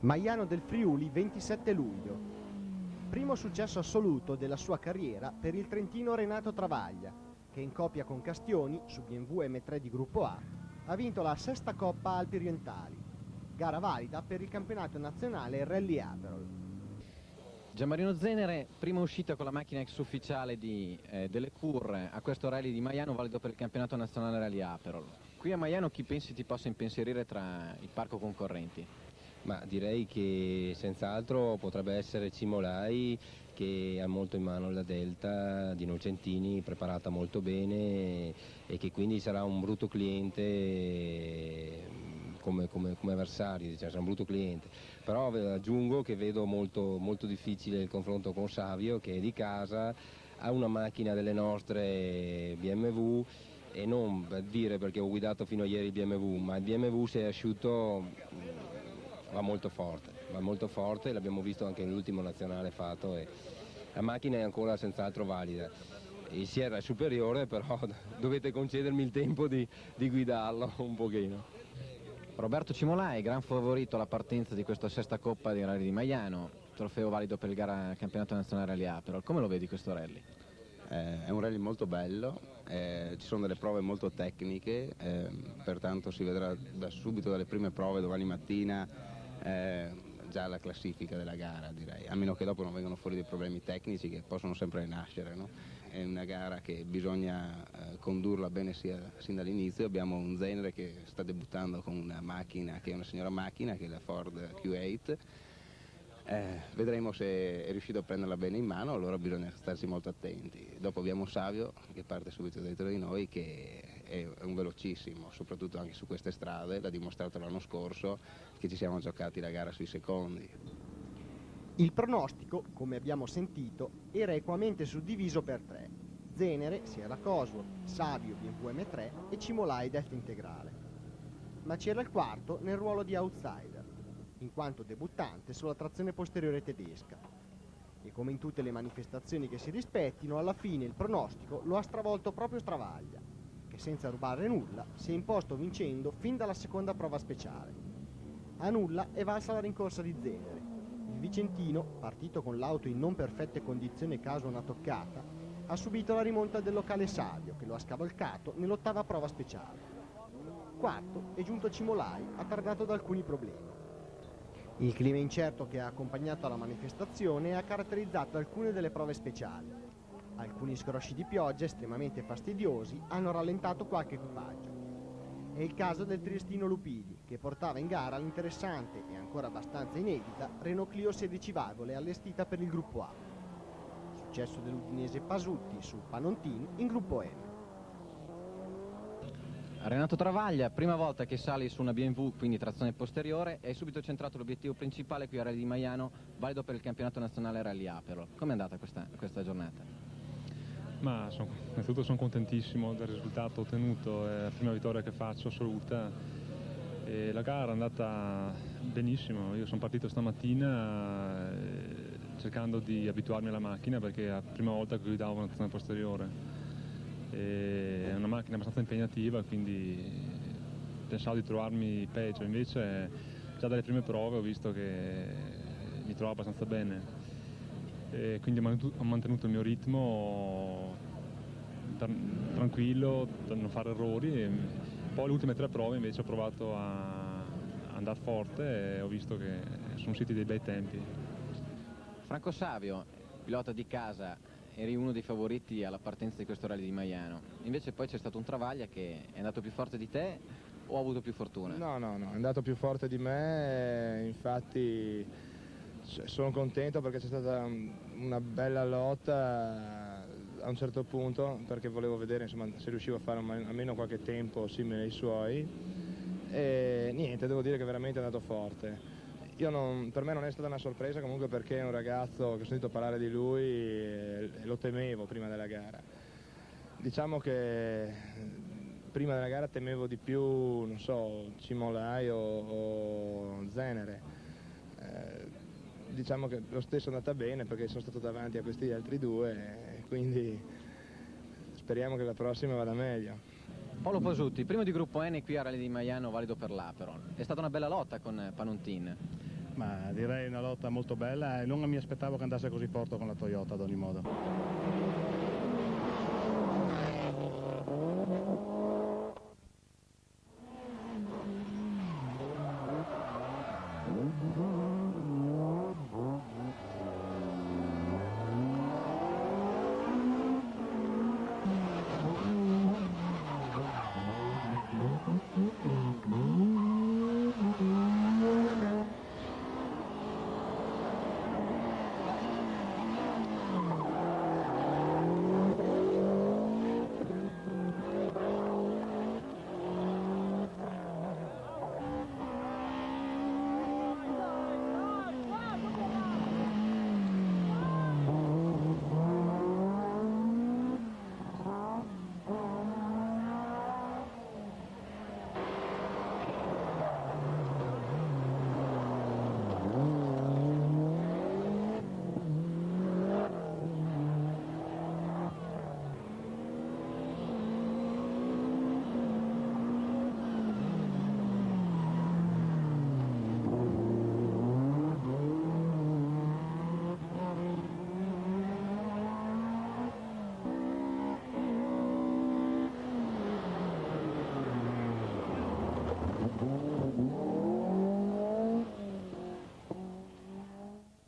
Maiano del Friuli, 27 luglio. Primo successo assoluto della sua carriera per il trentino Renato Travaglia, che in coppia con Castioni, su BMW M3 di Gruppo A, ha vinto la sesta Coppa Alpi Orientali, gara valida per il campionato nazionale Rally Aperol. Gianmarino Zenere, prima uscita con la macchina ex ufficiale delle Cur a questo rally di Maiano, valido per il campionato nazionale Rally Aperol. Qui a Maiano chi pensi ti possa impensierire tra il parco concorrenti? Ma direi che senz'altro potrebbe essere Cimolai, che ha molto in mano la Delta di Nocentini, preparata molto bene e che quindi sarà un brutto cliente come avversario, diciamo, sarà un brutto cliente. Però aggiungo che vedo molto difficile il confronto con Savio, che è di casa, ha una macchina delle nostre BMW, e non per dire perché ho guidato fino a ieri il BMW, ma il BMW si è asciutto, va molto forte, l'abbiamo visto anche nell'ultimo nazionale fatto, e la macchina è ancora senz'altro valida. Il Sierra è superiore, però dovete concedermi il tempo di guidarlo un pochino. Roberto Cimolai, gran favorito alla partenza di questa sesta Coppa di Rally di Maiano, trofeo valido per il campionato nazionale Rally Aperol. Come lo vedi questo rally? È un rally molto bello, ci sono delle prove molto tecniche, pertanto si vedrà da subito dalle prime prove domani mattina già la classifica della gara, direi, a meno che dopo non vengano fuori dei problemi tecnici che possono sempre nascere, no? È una gara che bisogna condurla bene sin dall'inizio. Abbiamo un Zenere che sta debuttando con una macchina che è una signora macchina, che è la Ford Q8. Vedremo se è riuscito a prenderla bene in mano, allora bisogna starci molto attenti. Dopo abbiamo Savio che parte subito dietro di noi, che è un velocissimo, soprattutto anche su queste strade, l'ha dimostrato l'anno scorso, che ci siamo giocati la gara sui secondi. Il pronostico, come abbiamo sentito, era equamente suddiviso per tre: Zenere, Sierra Cosworth, Savio, BMW M3 e Cimolai Delta Integrale. Ma c'era il quarto nel ruolo di outsider, in quanto debuttante sulla trazione posteriore tedesca. E come in tutte le manifestazioni che si rispettino, alla fine il pronostico lo ha stravolto proprio Travaglia, che senza rubare nulla si è imposto vincendo fin dalla seconda prova speciale. A nulla è valsa la rincorsa di Zenere. Il vicentino, partito con l'auto in non perfette condizioni caso una toccata, ha subito la rimonta del locale Savio, che lo ha scavalcato nell'ottava prova speciale. Quarto è giunto Cimolai, attardato da alcuni problemi. Il clima incerto che ha accompagnato la manifestazione ha caratterizzato alcune delle prove speciali. Alcuni scrosci di pioggia estremamente fastidiosi hanno rallentato qualche equipaggio. È il caso del triestino Lupidi, che portava in gara l'interessante e ancora abbastanza inedita Renault Clio 16 valvole allestita per il gruppo A. Successo dell'udinese Pasutti su Panontin in gruppo M. Renato Travaglia, prima volta che sali su una BMW, quindi trazione posteriore, e hai subito centrato l'obiettivo principale qui a Rally di Maiano, valido per il campionato nazionale Rally Aperol. Com'è andata questa giornata? Ma innanzitutto sono contentissimo del risultato ottenuto, è la prima vittoria che faccio assoluta e la gara è andata benissimo. Io sono partito stamattina cercando di abituarmi alla macchina, perché è la prima volta che guidavo una trazione posteriore. È una macchina abbastanza impegnativa, quindi pensavo di trovarmi peggio, invece già dalle prime prove ho visto che mi trovo abbastanza bene. E quindi ho mantenuto il mio ritmo tranquillo, da non fare errori, e poi le ultime tre prove invece ho provato a andare forte e ho visto che sono usciti dei bei tempi. Franco Savio, pilota di casa, eri uno dei favoriti alla partenza di questo rally di Maiano, invece poi c'è stato un Travaglia che è andato più forte di te o ha avuto più fortuna? No, è andato più forte di me, infatti sono contento perché c'è stata una bella lotta a un certo punto, perché volevo vedere, insomma, se riuscivo a fare almeno qualche tempo simile ai suoi, e niente, devo dire che veramente è andato forte. Per me non è stata una sorpresa comunque, perché è un ragazzo che ho sentito parlare di lui e lo temevo prima della gara. Diciamo che prima della gara temevo di più, non so, Cimolai o Zenere. Diciamo che lo stesso è andata bene perché sono stato davanti a questi altri due, quindi speriamo che la prossima vada meglio. Paolo Pasutti, primo di gruppo N qui a Rally di Maiano, valido per l'Aperol. È stata una bella lotta con Panontin. Ma direi una lotta molto bella e non mi aspettavo che andasse così forte con la Toyota ad ogni modo.